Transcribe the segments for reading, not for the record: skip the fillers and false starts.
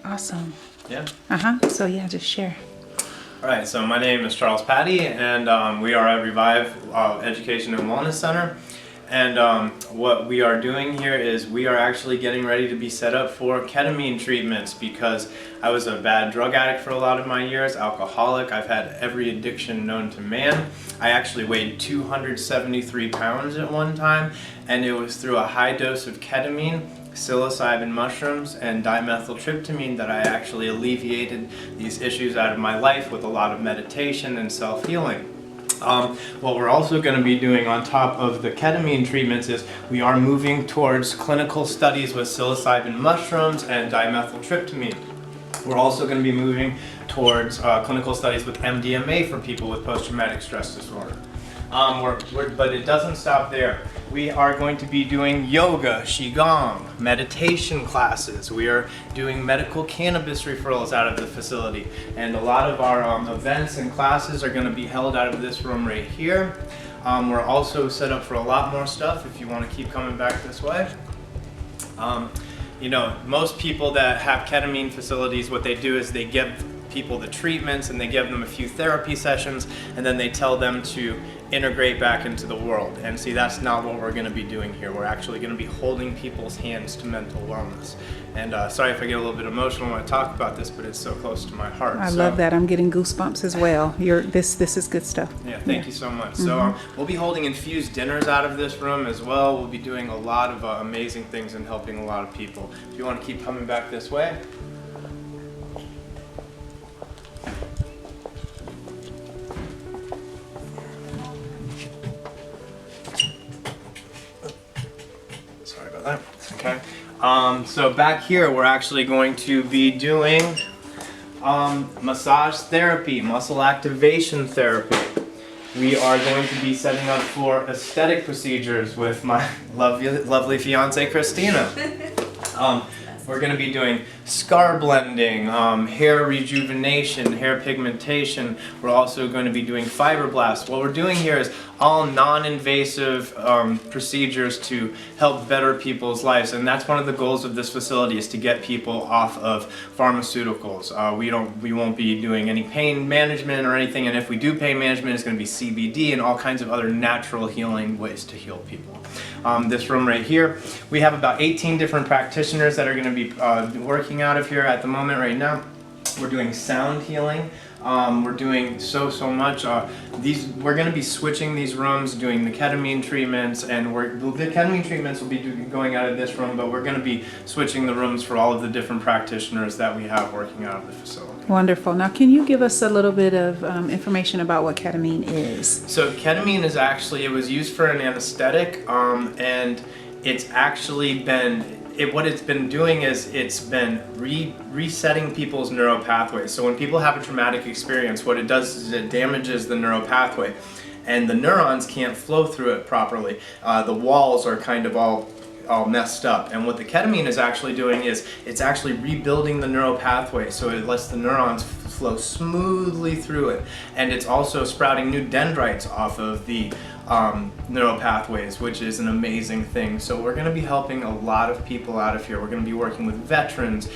Awesome. Yeah. So yeah, just share. All right, so my name is Charles Patty, and we are at Revive Education and Wellness Center. And what we are doing here is we are actually getting ready to be set up for ketamine treatments because I was a bad drug addict for a lot of my years, alcoholic. I've had every addiction known to man. I actually weighed 273 pounds at one time, and it was through a high dose of ketamine, psilocybin mushrooms, and dimethyltryptamine that I actually alleviated these issues out of my life with a lot of meditation and self-healing. What we're also going to be doing on top of the ketamine treatments is we are moving towards clinical studies with psilocybin mushrooms and dimethyltryptamine. We're also going to be moving towards clinical studies with MDMA for people with post-traumatic stress disorder. But it doesn't stop there. We are going to be doing yoga, qigong, meditation classes. We are doing medical cannabis referrals out of the facility. And a lot of our events and classes are going to be held out of this room right here. We're also set up for a lot more stuff if you want to keep coming back this way. You know, most people that have ketamine facilities, what they do is they give people the treatments and they give them a few therapy sessions, and then they tell them to integrate back into the world. And see, that's not what we're going to be doing here. We're actually going to be holding people's hands to mental wellness. And sorry if I get a little bit emotional when I talk about this, but it's so close to my heart. I love that. I'm getting goosebumps as well. This is good stuff. Yeah, thank you so much. So we'll be holding infused dinners out of this room as well. We'll be doing a lot of amazing things and helping a lot of people. If you want to keep coming back this way. Okay. So back here we're actually going to be doing massage therapy, muscle activation therapy. We are going to be setting up for aesthetic procedures with my lovely fiance Christina. We're going to be doing scar blending, hair rejuvenation, hair pigmentation. We're also going to be doing fibroblasts. What we're doing here is all non-invasive procedures to help better people's lives, and that's one of the goals of this facility, is to get people off of pharmaceuticals. We won't be doing any pain management or anything, and if we do pain management, it's going to be CBD and all kinds of other natural healing ways to heal people. This room right here, we have about 18 different practitioners that are going to be working out of here at the moment right now. We're doing sound healing. We're doing so much. We're going to be switching these rooms, doing the ketamine treatments, and the ketamine treatments will be going out of this room, but we're going to be switching the rooms for all of the different practitioners that we have working out of the facility. Wonderful. Now, can you give us a little bit of information about what ketamine is? So ketamine is actually, it was used for an anesthetic, and it's actually been, what it's been doing is it's been resetting people's neural pathways. So when people have a traumatic experience, what it does is it damages the neural pathway, and the neurons can't flow through it properly. The walls are kind of all messed up, and what the ketamine is actually doing is it's actually rebuilding the neural pathway, so it lets the neurons flow smoothly through it, and it's also sprouting new dendrites off of the neural pathways, which is an amazing thing. So we're going to be helping a lot of people out of here. We're going to be working with veterans,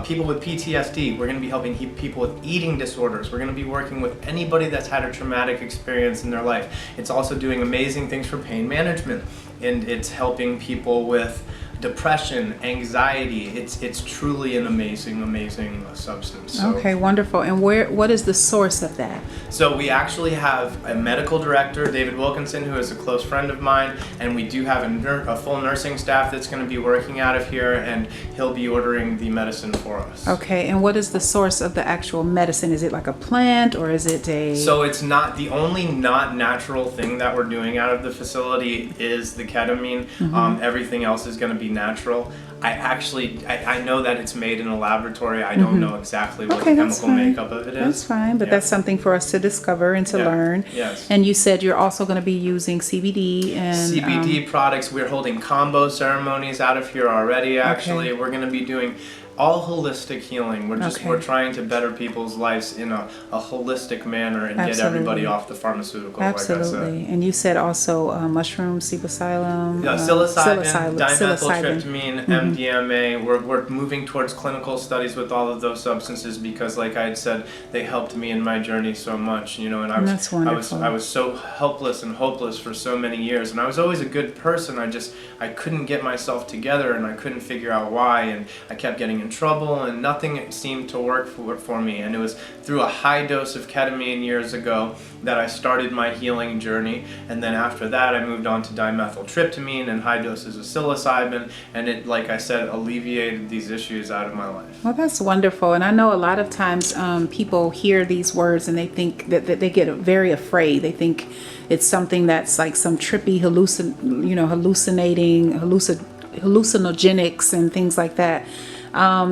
people with PTSD. We're going to be helping people with eating disorders. We're going to be working with anybody that's had a traumatic experience in their life. It's also doing amazing things for pain management, and it's helping people with depression, anxiety. It's truly an amazing substance. So, okay, wonderful. And what is the source of that? So we actually have a medical director, David Wilkinson, who is a close friend of mine, and we do have a full nursing staff that's going to be working out of here, and he'll be ordering the medicine for us. Okay, and what is the source of the actual medicine? Is it like a plant, or is it a... So it's not, the only not natural thing that we're doing out of the facility is the ketamine. Everything else is going to be natural. I know that it's made in a laboratory. I don't know exactly what the chemical makeup of it is. That's fine, but that's something for us to discover and to learn. Yes. And you said you're also going to be using CBD and... CBD products. We're holding combo ceremonies out of here already, actually. We're going to be doing all holistic healing. Okay. We're trying to better people's lives in a holistic manner and get Absolutely. everybody off the pharmaceutical. Absolutely. Like I said. And you said also mushroom, psilocybin, Psilocybin, psilocybin. dimethyltryptamine, MDMA. We're moving towards clinical studies with all of those substances because, like I had said, they helped me in my journey so much. You know, and That's wonderful. I was so helpless and hopeless for so many years, and I was always a good person. I couldn't get myself together, and I couldn't figure out why, and I kept getting in trouble, and nothing seemed to work for me. And it was through a high dose of ketamine years ago that I started my healing journey, and then after that I moved on to dimethyltryptamine and high doses of psilocybin, and it, like I said, alleviated these issues out of my life. Well, that's wonderful. And I know a lot of times people hear these words and they think that they get very afraid. They think it's something that's like some trippy hallucinogenics and things like that.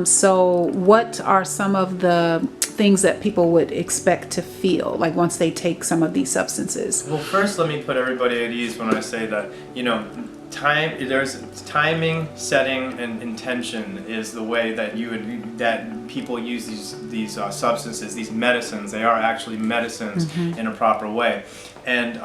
So what are some of the things that people would expect to feel like once they take some of these substances? Well, first let me put everybody at ease when I say that, there's timing, setting, and intention is the way that people use these substances, these medicines. They are actually medicines in a proper way, and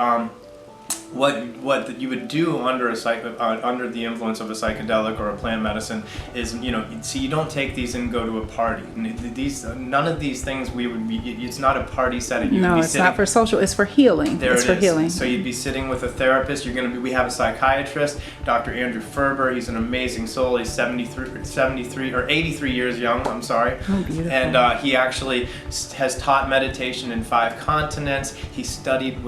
what you would do under under the influence of a psychedelic or a plant medicine is, so you don't take these and go to a party. None of these things it's not a party setting. No, it's not for social. It's for healing. It's for healing. So you'd be sitting with a therapist. We have a psychiatrist, Dr. Andrew Ferber. He's an amazing soul. He's 83 years young. I'm sorry. Oh, beautiful. And he actually has taught meditation in 5 continents. He studied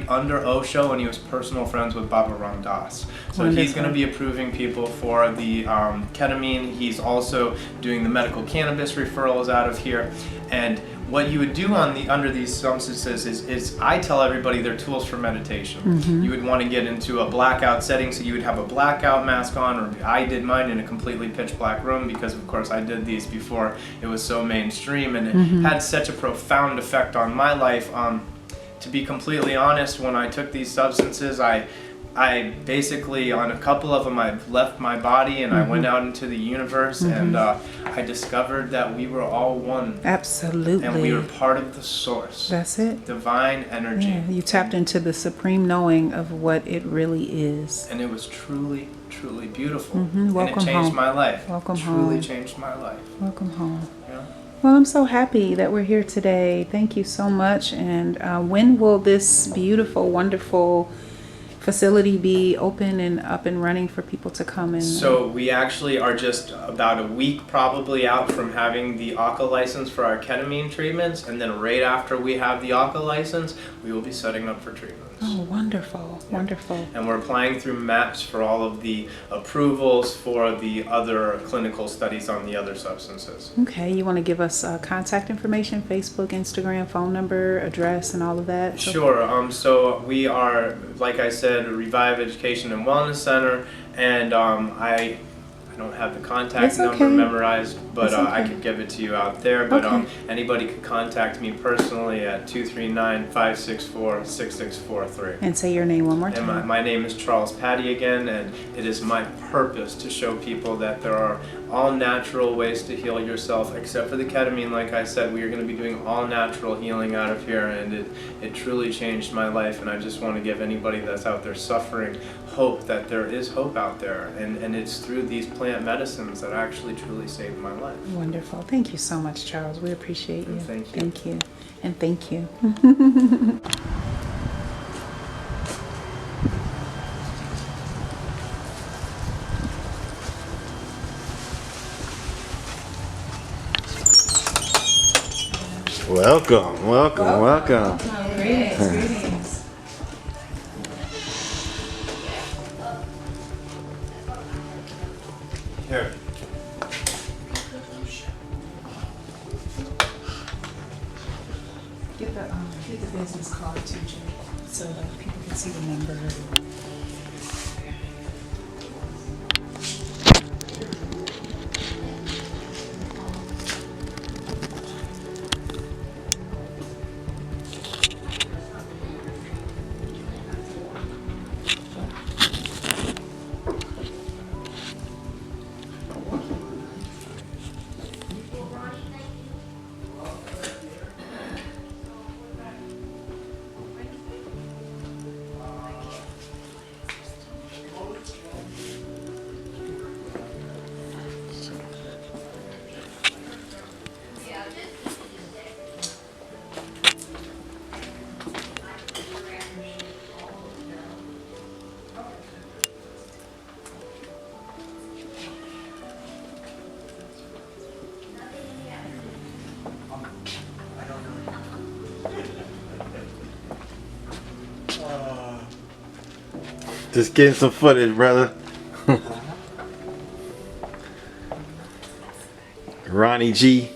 under Osho, and he was personal friends with Baba Ram Dass. So Wonderful. He's going to be approving people for the ketamine. He's also doing the medical cannabis referrals out of here. And what you would do under these substances is I tell everybody they're tools for meditation. You would want to get into a blackout setting, so you would have a blackout mask on, or I did mine in a completely pitch black room because, of course, I did these before it was so mainstream, and it had such a profound effect on my life. To be completely honest, when I took these substances, I basically, on a couple of them, I left my body and I went out into the universe, and I discovered that we were all one. Absolutely. And we were part of the source. That's it. Divine energy. Yeah, you tapped into the supreme knowing of what it really is. And it was truly, truly beautiful. Welcome and it changed home. my life. Welcome truly home. changed my life. Welcome home. Yeah. Well, I'm so happy that we're here today. Thank you so much. And when will this beautiful, wonderful facility be open and up and running for people to come in? So we actually are just about a week probably out from having the ACA license for our ketamine treatments, and then right after we have the ACA license, we will be setting up for treatments. Oh, wonderful, wonderful. And we're applying through MAPS for all of the approvals for the other clinical studies on the other substances. Okay, you want to give us contact information, Facebook, Instagram, phone number, address, and all of that? Sure. So we are, like I said, Revive Education and Wellness Center, and I don't have the contact number memorized, but I could give it to you out there. But anybody could contact me personally at 239-564-6643. And say your name one more time. And my name is Charles Patty again, and it is my purpose to show people that there are all natural ways to heal yourself, except for the ketamine. Like I said, we are going to be doing all natural healing out of here, and it truly changed my life. And I just want to give anybody that's out there suffering hope that there is hope out there, and it's through these plant medicines that actually truly saved my life. Wonderful. Thank you so much, Charles. We appreciate you. And thank you. Thank you. And thank you. Welcome. Greetings. Here. Get the business card too, Jay, so that people can see the number. Just getting some footage, brother. Ronnie G.